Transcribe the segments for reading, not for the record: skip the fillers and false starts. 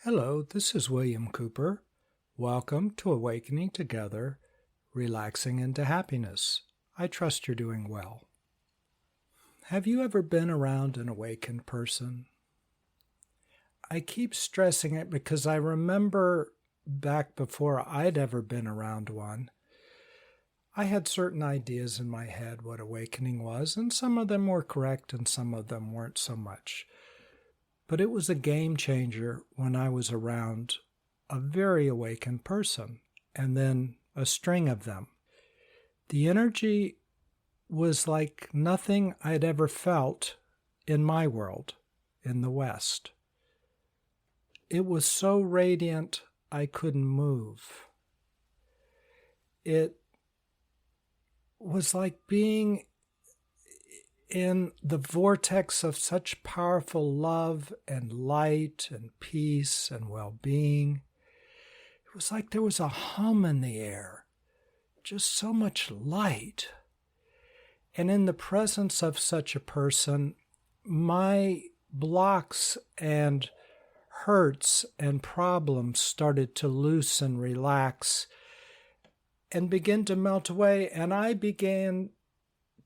Hello, this is William Cooper. Welcome to Awakening Together, Relaxing into Happiness. I trust you're doing well. Have you ever been around an awakened person? I keep stressing it because I remember back before I'd ever been around one, I had certain ideas in my head what awakening was, and some of them were correct and some of them weren't so much. But it was a game changer when I was around a very awakened person, and then a string of them. The energy was like nothing I'd ever felt in my world, in the West. It was so radiant I couldn't move. It was like being in the vortex of such powerful love and light and peace and well-being. It was like there was a hum in the air, just so much light. And in the presence of such a person, my blocks and hurts and problems started to loosen, relax, and begin to melt away. And I began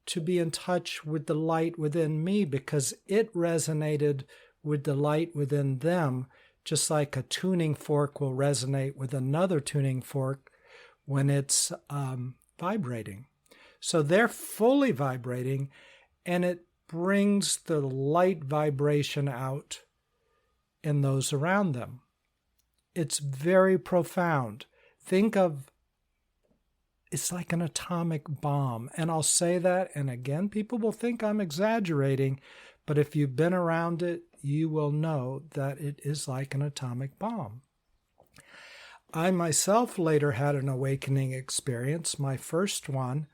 to be in touch with the light within me because it resonated with the light within them, just like a tuning fork will resonate with another tuning fork when it's vibrating. So they're fully vibrating, and it brings the light vibration out in those around them. It's very profound. Think of it's like an atomic bomb. And I'll say that, and again, people will think I'm exaggerating, but if you've been around it, you will know that it is like an atomic bomb. I myself later had an awakening experience, my first one,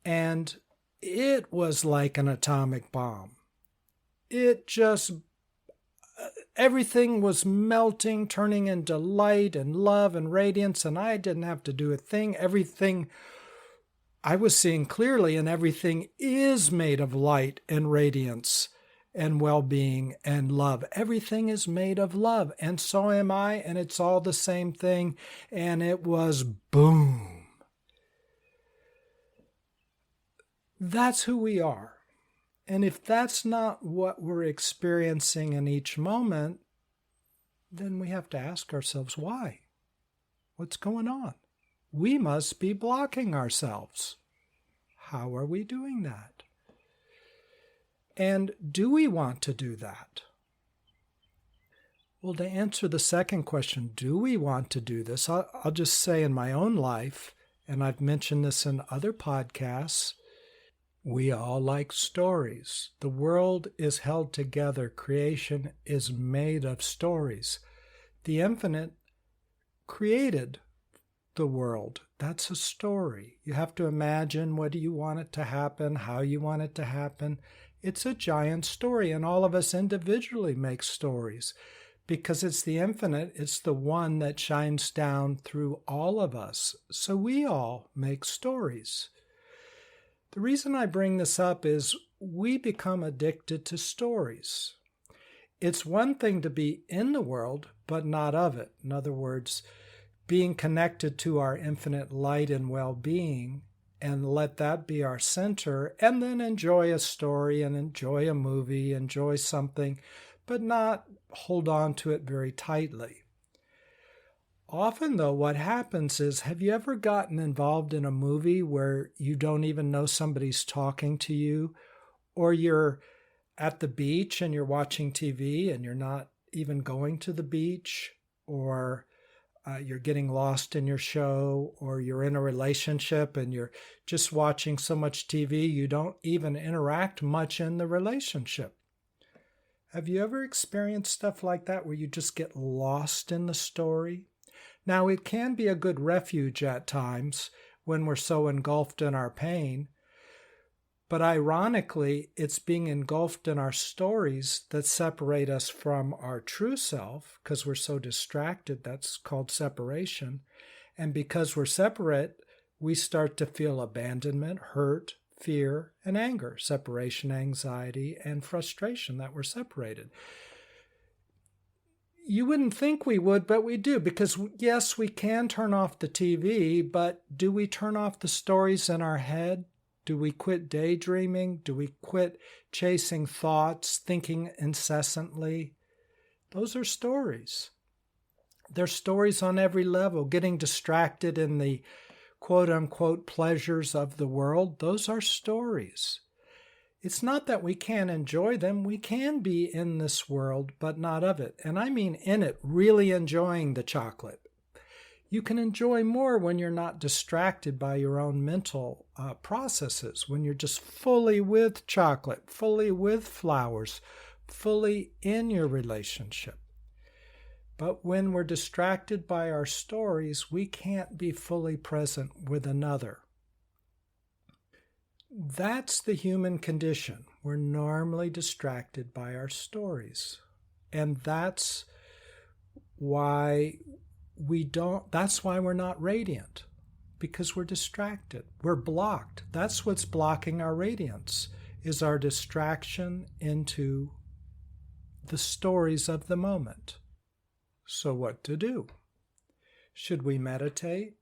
and it was like an atomic bomb. It just everything was melting, turning into light and love and radiance, and I didn't have to do a thing. Everything I was seeing clearly, and everything is made of light and radiance and well-being and love. Everything is made of love, and so am I, and it's all the same thing, and it was boom. That's who we are. And if that's not what we're experiencing in each moment, then we have to ask ourselves why. What's going on? We must be blocking ourselves. How are we doing that? And do we want to do that? Well, to answer the second question, do we want to do this? I'll just say in my own life, and I've mentioned this in other podcasts, we all like stories. The world is held together. Creation is made of stories. The infinite created the world. That's a story. You have to imagine what do you want it to happen, how you want it to happen. It's a giant story, and all of us individually make stories because it's the infinite. It's the one that shines down through all of us. So we all make stories. The reason I bring this up is we become addicted to stories. It's one thing to be in the world, but not of it. In other words, being connected to our infinite light and well-being, and let that be our center, and then enjoy a story and enjoy a movie, enjoy something, but not hold on to it very tightly. Often, though, what happens is, have you ever gotten involved in a movie where you don't even know somebody's talking to you, or you're at the beach and you're watching TV and you're not even going to the beach, or you're getting lost in your show, or you're in a relationship and you're just watching so much TV you don't even interact much in the relationship? Have you ever experienced stuff like that where you just get lost in the story? Now, it can be a good refuge at times when we're so engulfed in our pain, but ironically, it's being engulfed in our stories that separate us from our true self because we're so distracted. That's called separation. And because we're separate, we start to feel abandonment, hurt, fear, and anger, separation, anxiety, and frustration that we're separated. You wouldn't think we would, but we do, because yes, we can turn off the TV, but do we turn off the stories in our head? Do we quit daydreaming? Do we quit chasing thoughts, thinking incessantly? Those are stories. They're stories on every level. Getting distracted in the quote-unquote pleasures of the world, those are stories. It's not that we can't enjoy them. We can be in this world, but not of it. And I mean in it, really enjoying the chocolate. You can enjoy more when you're not distracted by your own mental processes, when you're just fully with chocolate, fully with flowers, fully in your relationship. But when we're distracted by our stories, we can't be fully present with another. That's the human condition. We're normally distracted by our stories. And that's why we're not radiant, because we're distracted. We're blocked. That's what's blocking our radiance, is our distraction into the stories of the moment. So what to do? Should we meditate?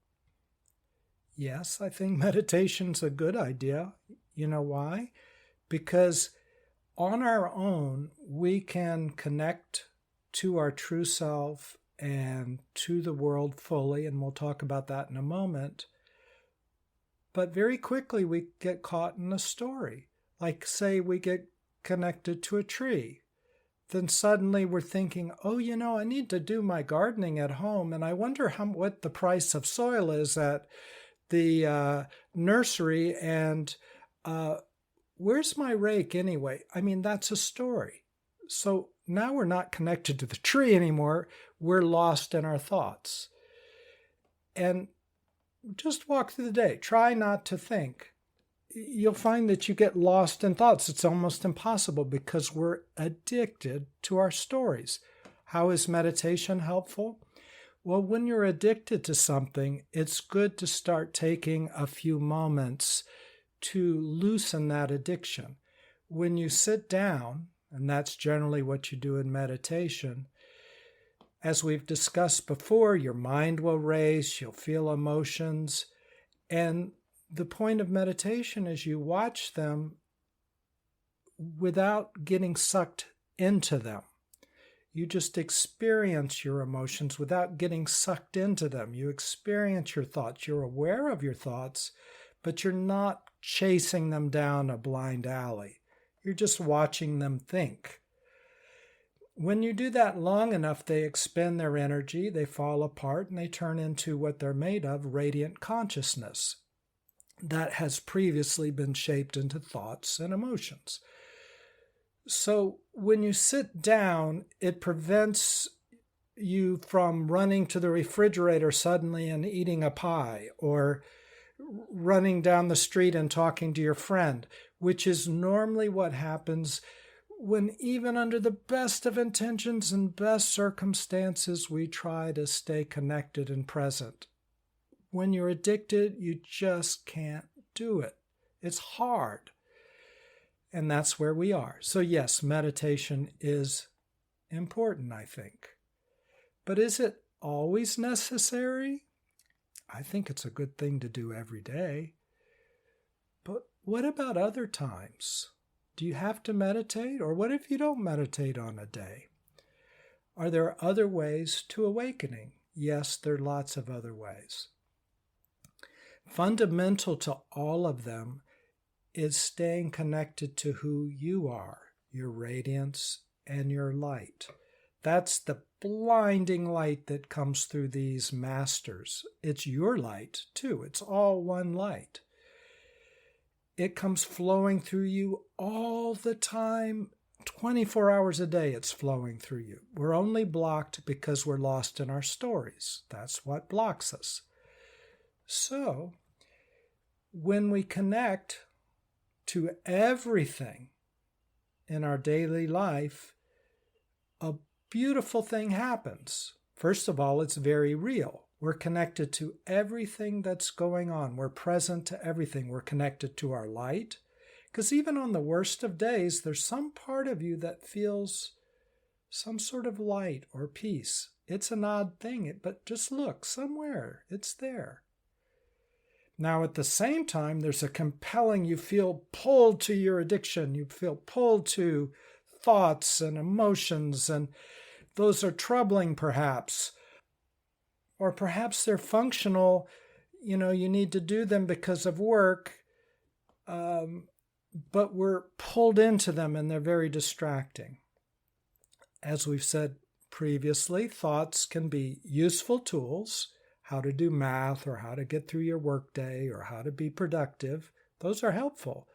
Yes, I think meditation's a good idea. You know why? Because on our own, we can connect to our true self and to the world fully, and we'll talk about that in a moment. But very quickly, we get caught in a story. Like, say, we get connected to a tree. Then suddenly we're thinking, oh, I need to do my gardening at home, and I wonder what the price of soil is at the nursery, and where's my rake anyway? I mean, that's a story. So now we're not connected to the tree anymore. We're lost in our thoughts. And just walk through the day. Try not to think. You'll find that you get lost in thoughts. It's almost impossible because we're addicted to our stories. How is meditation helpful? Well, when you're addicted to something, it's good to start taking a few moments to loosen that addiction. When you sit down, and that's generally what you do in meditation, as we've discussed before, your mind will race, you'll feel emotions, and the point of meditation is you watch them without getting sucked into them. You just experience your emotions without getting sucked into them. You experience your thoughts. You're aware of your thoughts, but you're not chasing them down a blind alley. You're just watching them think. When you do that long enough, they expend their energy, they fall apart, and they turn into what they're made of, radiant consciousness that has previously been shaped into thoughts and emotions. So when you sit down, it prevents you from running to the refrigerator suddenly and eating a pie, or running down the street and talking to your friend, which is normally what happens when, even under the best of intentions and best circumstances, we try to stay connected and present. When you're addicted, you just can't do it. It's hard. And that's where we are. So yes, meditation is important, I think. But is it always necessary? I think it's a good thing to do every day. But what about other times? Do you have to meditate? Or what if you don't meditate on a day? Are there other ways to awakening? Yes, there are lots of other ways. Fundamental to all of them is staying connected to who you are, your radiance and your light. That's the blinding light that comes through these masters. It's your light too. It's all one light. It comes flowing through you all the time. 24 hours a day it's flowing through you. We're only blocked because we're lost in our stories. That's what blocks us. So, when we connect to everything in our daily life, a beautiful thing happens. First of all, it's very real. We're connected to everything that's going on. We're present to everything. We're connected to our light. Because even on the worst of days, there's some part of you that feels some sort of light or peace. It's an odd thing, but just look somewhere. It's there. Now, at the same time, there's a compelling, you feel pulled to your addiction. You feel pulled to thoughts and emotions, and those are troubling perhaps. Or perhaps they're functional. You need to do them because of work, but we're pulled into them and they're very distracting. As we've said previously, thoughts can be useful tools, how to do math or how to get through your workday or how to be productive. Those are helpful.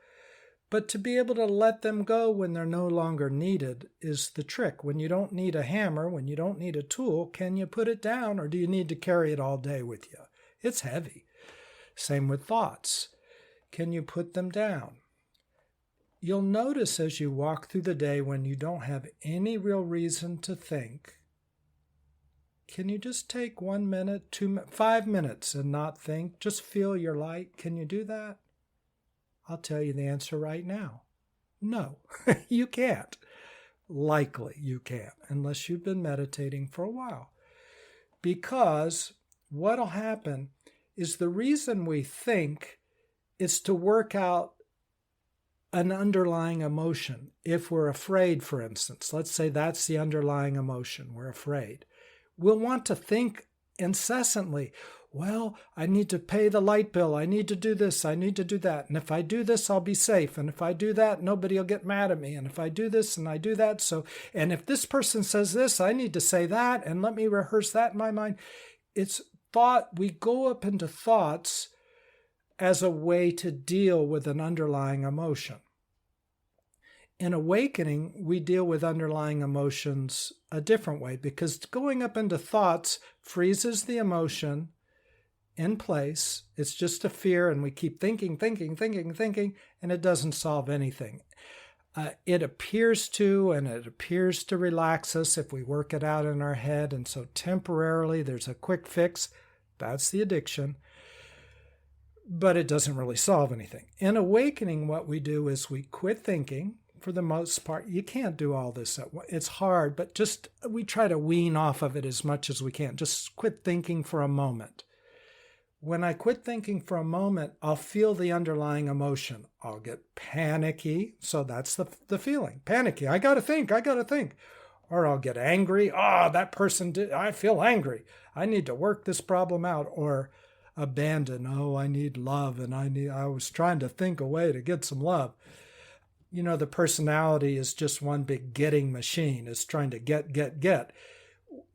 But to be able to let them go when they're no longer needed is the trick. When you don't need a hammer, when you don't need a tool, can you put it down, or do you need to carry it all day with you? It's heavy. Same with thoughts. Can you put them down? You'll notice as you walk through the day when you don't have any real reason to think, can you just take 1 minute, 5 minutes and not think? Just feel your light. Can you do that? I'll tell you the answer right now. No, you can't. Likely you can't, unless you've been meditating for a while. Because what'll happen is the reason we think is to work out an underlying emotion. If we're afraid, for instance, let's say that's the underlying emotion, we're afraid. We'll want to think incessantly, well, I need to pay the light bill. I need to do this. I need to do that. And if I do this, I'll be safe. And if I do that, nobody will get mad at me. And if I do this and I do that, and if this person says this, I need to say that. And let me rehearse that in my mind. It's thought. We go up into thoughts as a way to deal with an underlying emotion. In Awakening, we deal with underlying emotions a different way, because going up into thoughts freezes the emotion in place. It's just a fear, and we keep thinking, and it doesn't solve anything. It appears to relax us if we work it out in our head, and so temporarily there's a quick fix. That's the addiction. But it doesn't really solve anything. In Awakening, what we do is we quit thinking. For the most part, you can't do all this. It's hard, but we try to wean off of it as much as we can. Just quit thinking for a moment. When I quit thinking for a moment, I'll feel the underlying emotion. I'll get panicky. So that's the feeling. Panicky. I got to think. Or I'll get angry. That person did. I feel angry. I need to work this problem out. Or abandon. I need love. And I was trying to think a way to get some love. The personality is just one big getting machine. It's trying to get.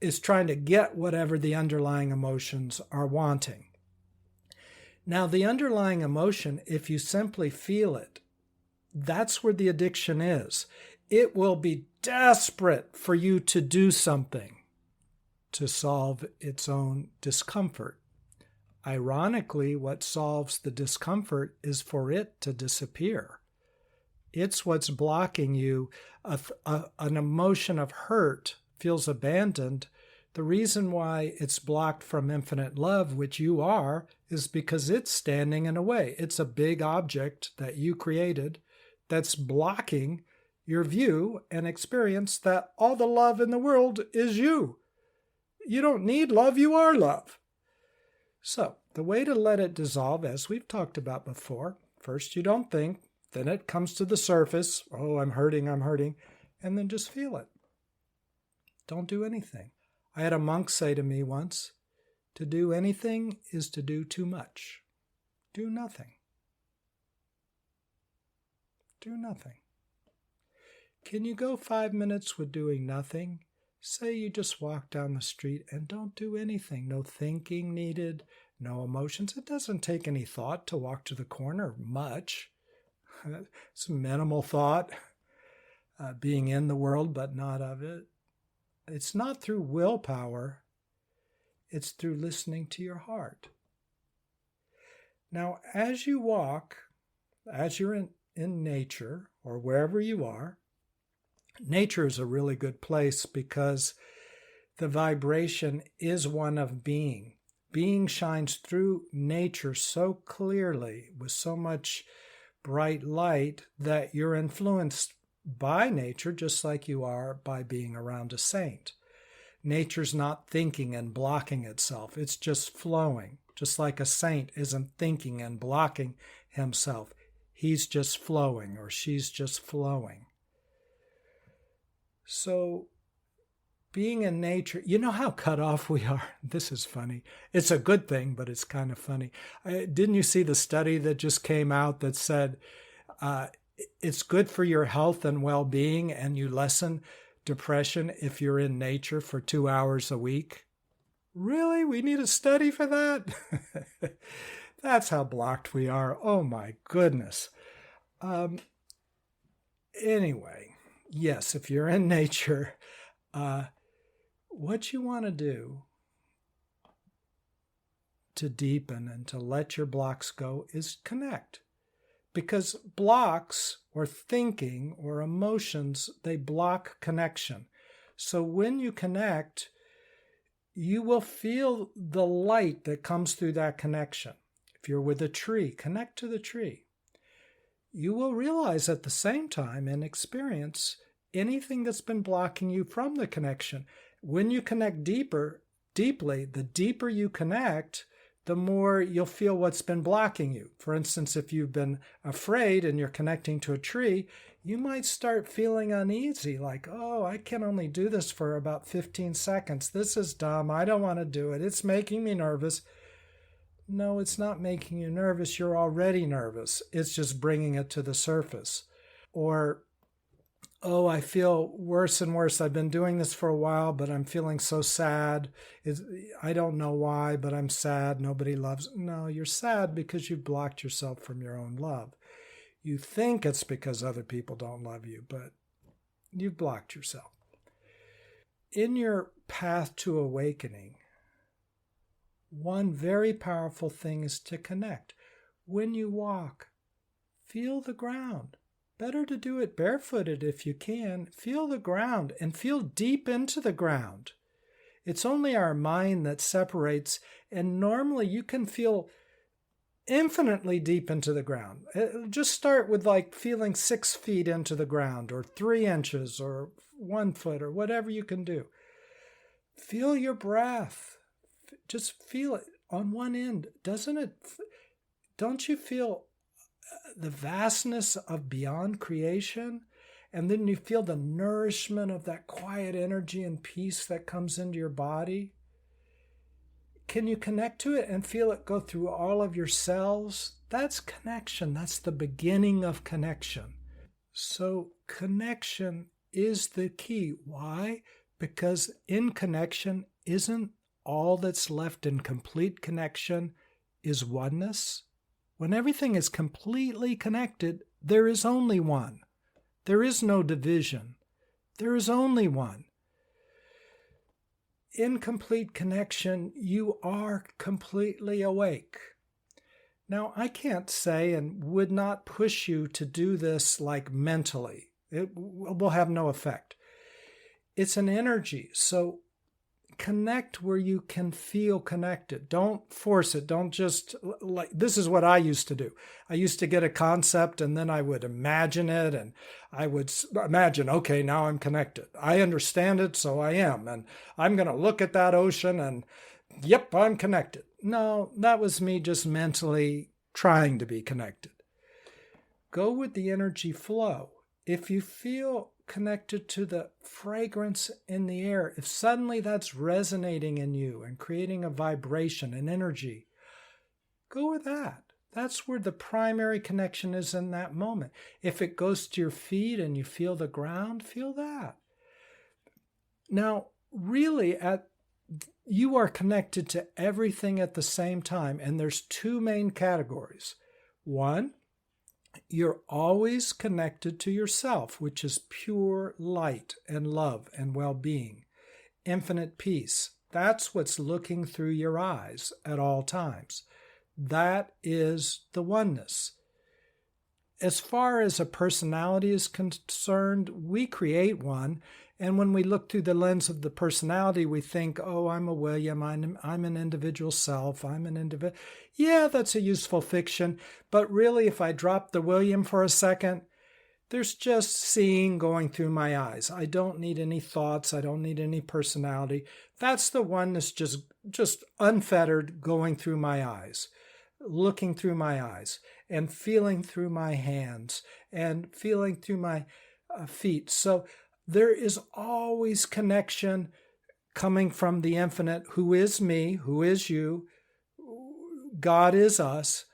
It's trying to get whatever the underlying emotions are wanting. Now, the underlying emotion, if you simply feel it, that's where the addiction is. It will be desperate for you to do something to solve its own discomfort. Ironically, what solves the discomfort is for it to disappear. It's what's blocking you. An emotion of hurt feels abandoned. The reason why it's blocked from infinite love, which you are, is because it's standing in a way. It's a big object that you created that's blocking your view and experience that all the love in the world is you. You don't need love, you are love. So the way to let it dissolve, as we've talked about before, first you don't think, then it comes to the surface. I'm hurting. And then just feel it. Don't do anything. I had a monk say to me once, to do anything is to do too much. Do nothing. Do nothing. Can you go 5 minutes with doing nothing? Say you just walk down the street and don't do anything. No thinking needed, no emotions. It doesn't take any thought to walk to the corner much. It's minimal thought, being in the world but not of it. It's not through willpower. It's through listening to your heart. Now, as you walk, as you're in nature or wherever you are, nature is a really good place because the vibration is one of being. Being shines through nature so clearly with so much bright light that you're influenced by nature, just like you are by being around a saint. Nature's not thinking and blocking itself. It's just flowing. Just like a saint isn't thinking and blocking himself. He's just flowing, or she's just flowing. So being in nature, you know how cut off we are? This is funny. It's a good thing, but it's kind of funny. Didn't you see the study that just came out that said it's good for your health and well-being, and you lessen depression if you're in nature for 2 hours a week? Really? We need a study for that? That's how blocked we are. Oh my goodness. Anyway, yes, if you're in nature, what you want to do to deepen and to let your blocks go is connect. Because blocks or thinking or emotions, they block connection. So when you connect, you will feel the light that comes through that connection. If you're with a tree, connect to the tree. You will realize at the same time and experience anything that's been blocking you from the connection. When you connect deeply, the deeper you connect, the more you'll feel what's been blocking you. For instance, if you've been afraid and you're connecting to a tree, you might start feeling uneasy, like, oh, I can only do this for about 15 seconds. This is dumb. I don't want to do it. It's making me nervous. No, it's not making you nervous. You're already nervous. It's just bringing it to the surface. Or, oh, I feel worse and worse. I've been doing this for a while, but I'm feeling so sad. I don't know why, but I'm sad. Nobody loves. No, you're sad because you've blocked yourself from your own love. You think it's because other people don't love you, but you've blocked yourself. In your path to awakening, one very powerful thing is to connect. When you walk, feel the ground. Better to do it barefooted if you can. Feel the ground and feel deep into the ground. It's only our mind that separates, and normally you can feel infinitely deep into the ground. Just start with like feeling 6 feet into the ground, or 3 inches, or 1 foot, or whatever you can do. Feel your breath. Just feel it on one end. Don't you feel the vastness of beyond creation? And then you feel the nourishment of that quiet energy and peace that comes into your body. Can you connect to it and feel it go through all of your cells? That's connection. That's the beginning of connection. So connection is the key. Why? Because in connection isn't all that's left. In complete connection is oneness. When everything is completely connected, there is only one. There is no division. There is only one. In complete connection, you are completely awake. Now, I can't say and would not push you to do this like mentally. It will have no effect. It's an energy, so connect where you can feel connected. Don't force it. Don't just, like, this is what I used to do. I used to get a concept and then I would imagine it, and I would imagine, okay, now I'm connected. I understand it, so I am. And I'm going to look at that ocean and, yep, I'm connected. No, that was me just mentally trying to be connected. Go with the energy flow. If you feel connected to the fragrance in the air, if suddenly that's resonating in you and creating a vibration, an energy, go with that. That's where the primary connection is in that moment. If it goes to your feet and you feel the ground, feel that. Now, really, you are connected to everything at the same time, and there's 2 main categories. One, you're always connected to yourself, which is pure light and love and well-being, infinite peace. That's what's looking through your eyes at all times. That is the oneness. As far as a personality is concerned, we create one, and when we look through the lens of the personality, we think, oh, I'm a William, I'm an individual self, I'm an individual. Yeah, that's a useful fiction, but really, if I drop the William for a second, There's just seeing going through my eyes. I don't need any thoughts. I don't need any personality. That's the one that's just unfettered going through my eyes, looking through my eyes and feeling through my hands and feeling through my feet. So there is always connection coming from the infinite, who is me, who is you, God is us.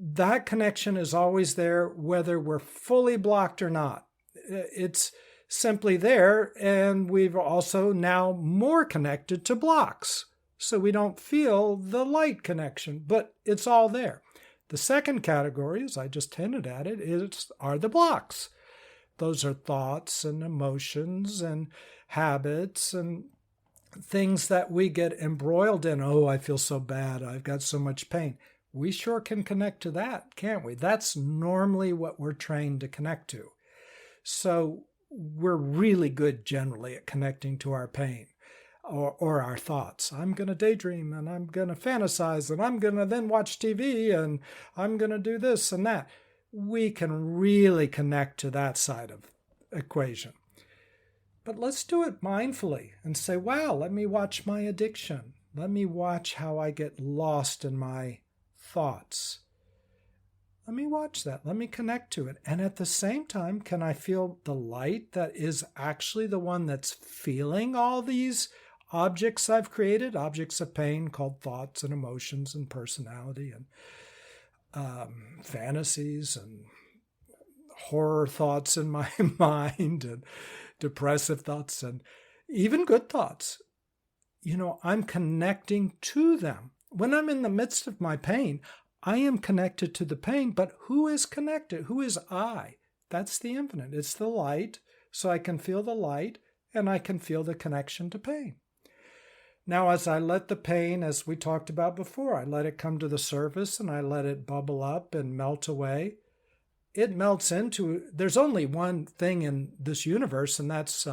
That connection is always there, whether we're fully blocked or not. It's simply there, and we've also now more connected to blocks. So we don't feel the light connection, but it's all there. The second category, as I just hinted at it, are the blocks. Those are thoughts and emotions and habits and things that we get embroiled in. Oh, I feel so bad. I've got so much pain. We sure can connect to that, can't we? That's normally what we're trained to connect to. So we're really good generally at connecting to our pain or our thoughts. I'm going to daydream and I'm going to fantasize and I'm going to then watch TV and I'm going to do this and that. We can really connect to that side of the equation. But let's do it mindfully and say, wow, let me watch my addiction. Let me watch how I get lost in my thoughts. Let me watch that. Let me connect to it. And at the same time, can I feel the light that is actually the one that's feeling all these objects I've created, objects of pain called thoughts and emotions and personality and fantasies and horror thoughts in my mind and depressive thoughts and even good thoughts. I'm connecting to them. When I'm in the midst of my pain, I am connected to the pain, but who is connected? Who is I? That's the infinite. It's the light, so I can feel the light and I can feel the connection to pain. Now, as I let the pain, as we talked about before, I let it come to the surface and I let it bubble up and melt away. It melts into, there's only one thing in this universe, and that's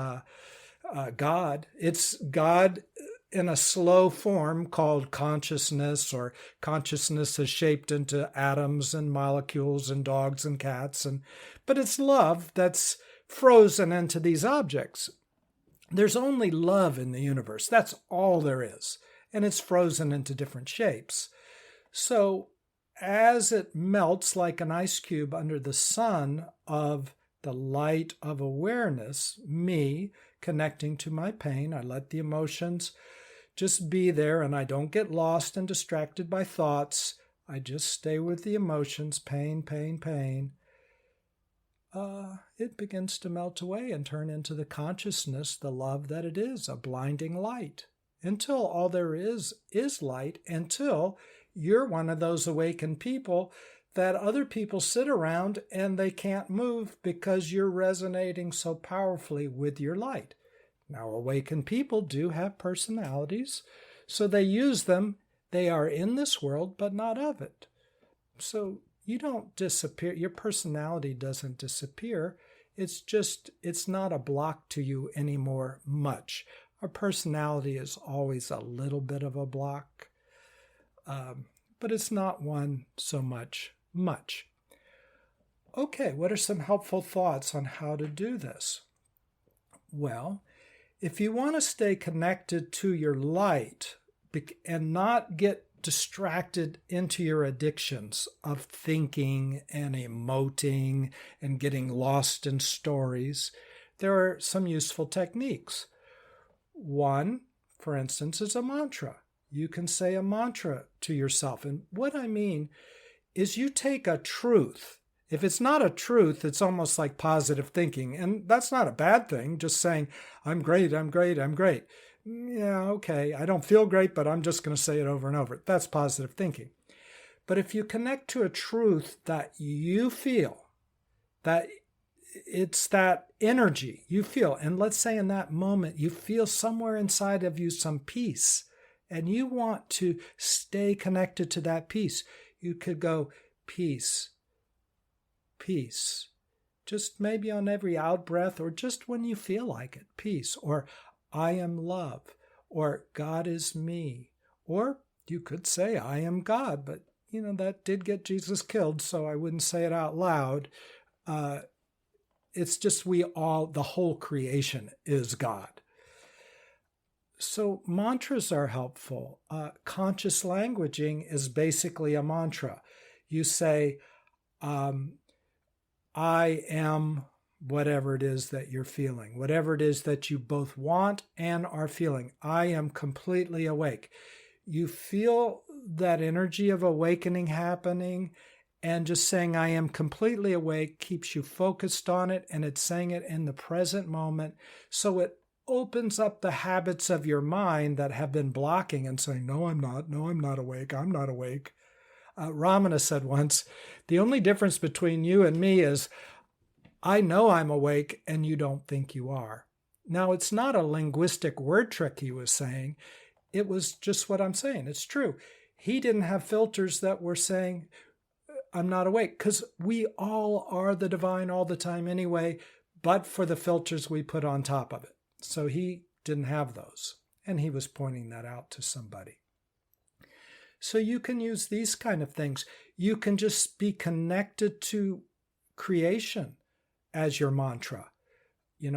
God. It's God in a slow form called consciousness, or consciousness is shaped into atoms and molecules and dogs and cats. But it's love that's frozen into these objects. There's only love in the universe. That's all there is. And it's frozen into different shapes. So as it melts like an ice cube under the sun of the light of awareness, me connecting to my pain, I let the emotions just be there and I don't get lost and distracted by thoughts. I just stay with the emotions, pain, pain, pain. It begins to melt away and turn into the consciousness, the love that it is, a blinding light. Until all there is light, until you're one of those awakened people that other people sit around and they can't move because you're resonating so powerfully with your light. Now, awakened people do have personalities, so they use them. They are in this world, but not of it. So you don't disappear. Your personality doesn't disappear. It's not a block to you anymore much. Our personality is always a little bit of a block, but it's not one so much. Okay, what are some helpful thoughts on how to do this? Well, if you want to stay connected to your light and not get distracted into your addictions of thinking and emoting and getting lost in stories, there are some useful techniques. One, for instance, is a mantra. You can say a mantra to yourself. And what I mean is you take a truth. If it's not a truth, it's almost like positive thinking. And that's not a bad thing, just saying, I'm great, I'm great, I'm great. Yeah, okay, I don't feel great, but I'm just going to say it over and over. That's positive thinking. But if you connect to a truth that you feel, that it's that energy you feel, and let's say in that moment you feel somewhere inside of you some peace, and you want to stay connected to that peace, you could go, peace, peace. Just maybe on every out breath, or just when you feel like it, peace, or I am love, or God is me, or you could say I am God, but that did get Jesus killed, so I wouldn't say it out loud. It's just the whole creation is God. So mantras are helpful. Conscious languaging is basically a mantra. You say, I am whatever it is that you're feeling, whatever it is that you both want and are feeling. I am completely awake. You feel that energy of awakening happening, and just saying I am completely awake keeps you focused on it, and it's saying it in the present moment. So it opens up the habits of your mind that have been blocking and saying, no, I'm not awake, I'm not awake. Ramana said once, the only difference between you and me is I know I'm awake and you don't think you are. Now, it's not a linguistic word trick he was saying. It was just what I'm saying. It's true. He didn't have filters that were saying, I'm not awake, because we all are the divine all the time anyway, but for the filters we put on top of it. So he didn't have those. And he was pointing that out to somebody. So you can use these kind of things. You can just be connected to creation as your mantra.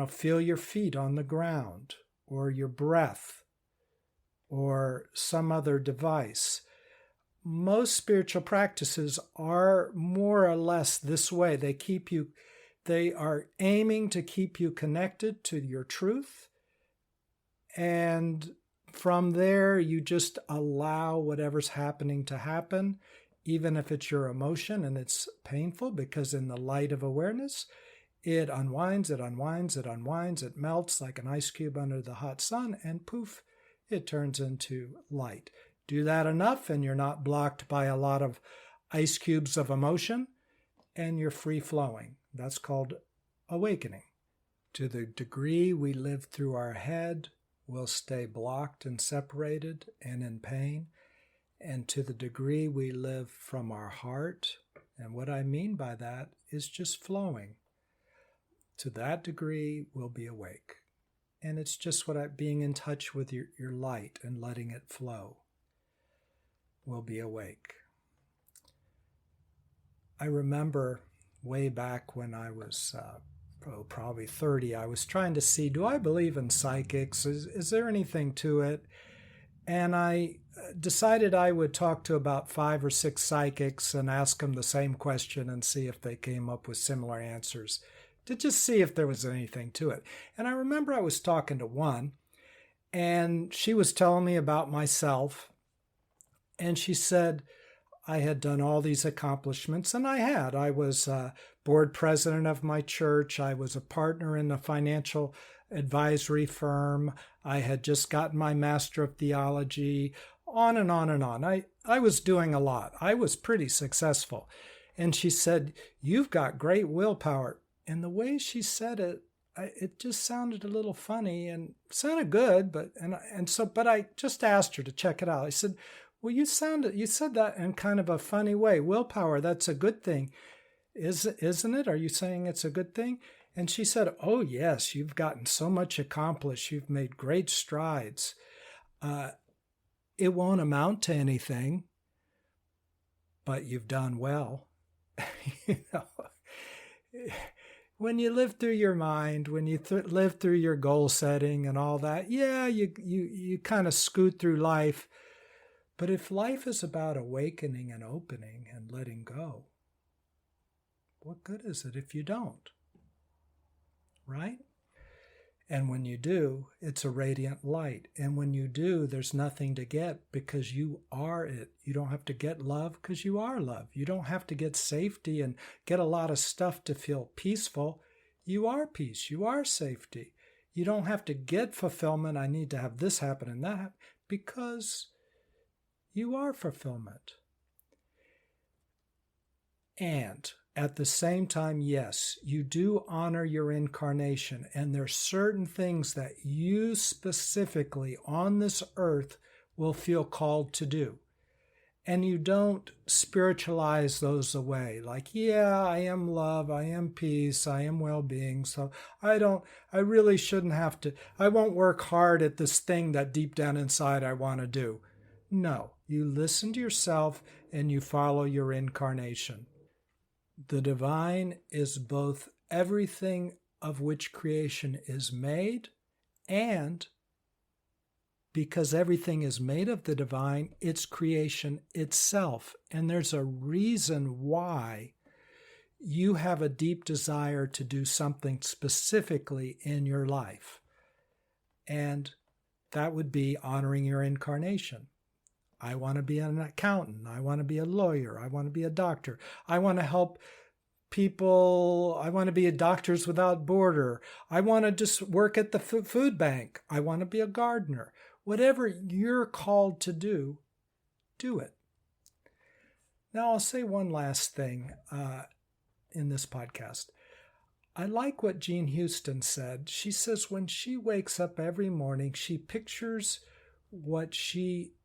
Feel your feet on the ground, or your breath, or some other device. Most spiritual practices are more or less this way. They are aiming to keep you connected to your truth. And from there, you just allow whatever's happening to happen, even if it's your emotion and it's painful, because in the light of awareness, it unwinds, it unwinds, it unwinds, it melts like an ice cube under the hot sun, and poof, it turns into light. Do that enough and you're not blocked by a lot of ice cubes of emotion, and you're free flowing. That's called awakening. To the degree we live through our head, we'll stay blocked and separated and in pain. And to the degree we live from our heart, and what I mean by that is just flowing, to that degree we'll be awake. And it's just being in touch with your light and letting it flow. We'll be awake. I remember way back when I was probably 30, I was trying to see, do I believe in psychics? Is there anything to it? And I decided I would talk to about 5 or 6 psychics and ask them the same question and see if they came up with similar answers, to just see if there was anything to it. And I remember I was talking to one, and she was telling me about myself. And she said I had done all these accomplishments, and I had. I was board president of my church. I was a partner in a financial advisory firm. I had just gotten my Master of Theology, on and on and on. I was doing a lot. I was pretty successful. And she said, you've got great willpower. And the way she said it, it just sounded a little funny and sounded good, but I just asked her to check it out. I said, well, you said that in kind of a funny way. Willpower, that's a good thing. Isn't it? Are you saying it's a good thing? And she said, oh, yes, you've gotten so much accomplished. You've made great strides. It won't amount to anything, but you've done well. When you live through your mind, when you live through your goal setting and all that, yeah, you kind of scoot through life. But if life is about awakening and opening and letting go, what good is it if you don't? Right? And when you do, it's a radiant light. And when you do, there's nothing to get, because you are it. You don't have to get love because you are love. You don't have to get safety and get a lot of stuff to feel peaceful. You are peace. You are safety. You don't have to get fulfillment. I need to have this happen and that happen, because you are fulfillment. And at the same time, yes, you do honor your incarnation, and there's certain things that you specifically on this earth will feel called to do. And you don't spiritualize those away. Like, yeah, I am love, I am peace, I am well-being, so I really shouldn't have to, I won't work hard at this thing that deep down inside I want to do. No, you listen to yourself and you follow your incarnation. The divine is both everything of which creation is made, and because everything is made of the divine, it's creation itself. And there's a reason why you have a deep desire to do something specifically in your life. And that would be honoring your incarnation. I want to be an accountant. I want to be a lawyer. I want to be a doctor. I want to help people. I want to be a Doctors Without Border. I want to just work at the food bank. I want to be a gardener. Whatever you're called to do, do it. Now, I'll say one last thing in this podcast. I like what Jean Houston said. She says when she wakes up every morning, she pictures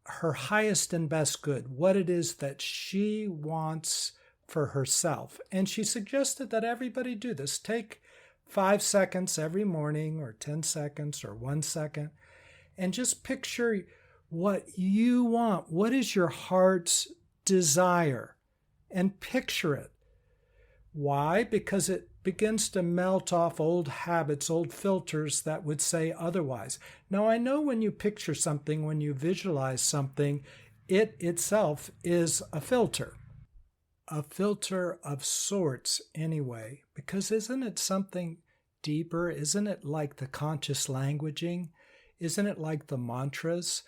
her highest and best good, what it is that she wants for herself. And she suggested that everybody do this. Take 5 seconds every morning, or 10 seconds, or 1 second, and just picture what you want. What is your heart's desire? And picture it. Why? Because it begins to melt off old habits, old filters that would say otherwise. Now, I know when you picture something, when you visualize something, it itself is a filter of sorts anyway, because isn't it something deeper? Isn't it like the conscious languaging? Isn't it like the mantras?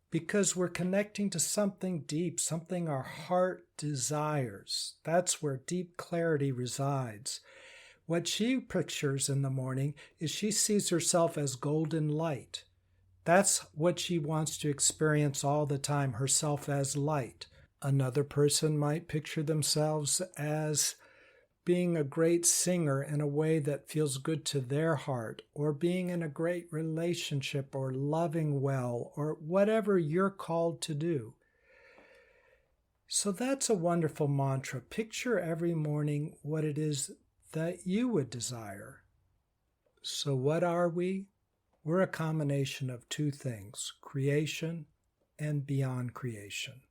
Because we're connecting to something deep, something our heart desires. That's where deep clarity resides. What she pictures in the morning is she sees herself as golden light. That's what she wants to experience all the time, herself as light. Another person might picture themselves as being a great singer in a way that feels good to their heart, or being in a great relationship, or loving well, or whatever you're called to do. So that's a wonderful mantra. Picture every morning what it is that you would desire. So what are we? We're a combination of two things, creation and beyond creation.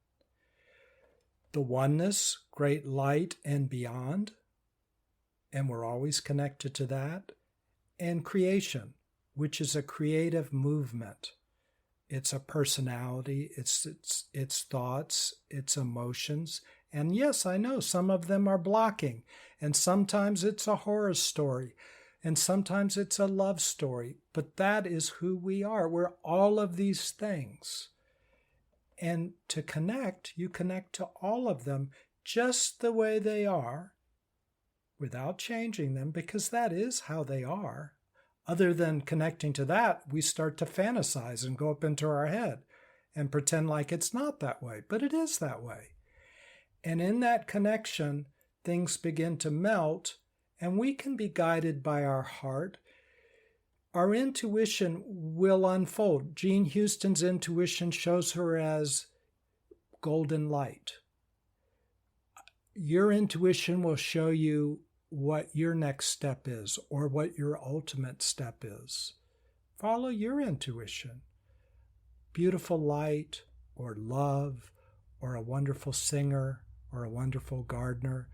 The oneness, great light and beyond, and we're always connected to that, and creation, which is a creative movement. It's a personality, it's thoughts, it's emotions, and yes, I know some of them are blocking, and sometimes it's a horror story, and sometimes it's a love story, but that is who we are. We're all of these things. And to connect, you connect to all of them just the way they are, without changing them, because that is how they are. Other than connecting to that, we start to fantasize and go up into our head and pretend like it's not that way, but it is that way. And in that connection, things begin to melt, and we can be guided by our heart. Our intuition will unfold. Jean Houston's intuition shows her as golden light. Your intuition will show you what your next step is, or what your ultimate step is. Follow your intuition. Beautiful light, or love, or a wonderful singer, or a wonderful gardener.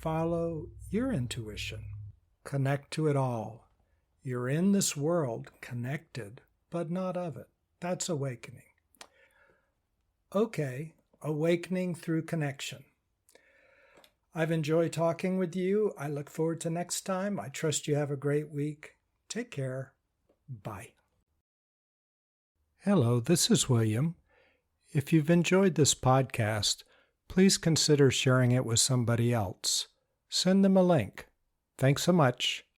Follow your intuition. Connect to it all. You're in this world connected, but not of it. That's awakening. Okay, awakening through connection. I've enjoyed talking with you. I look forward to next time. I trust you have a great week. Take care. Bye. Hello, this is William. If you've enjoyed this podcast, please consider sharing it with somebody else. Send them a link. Thanks so much.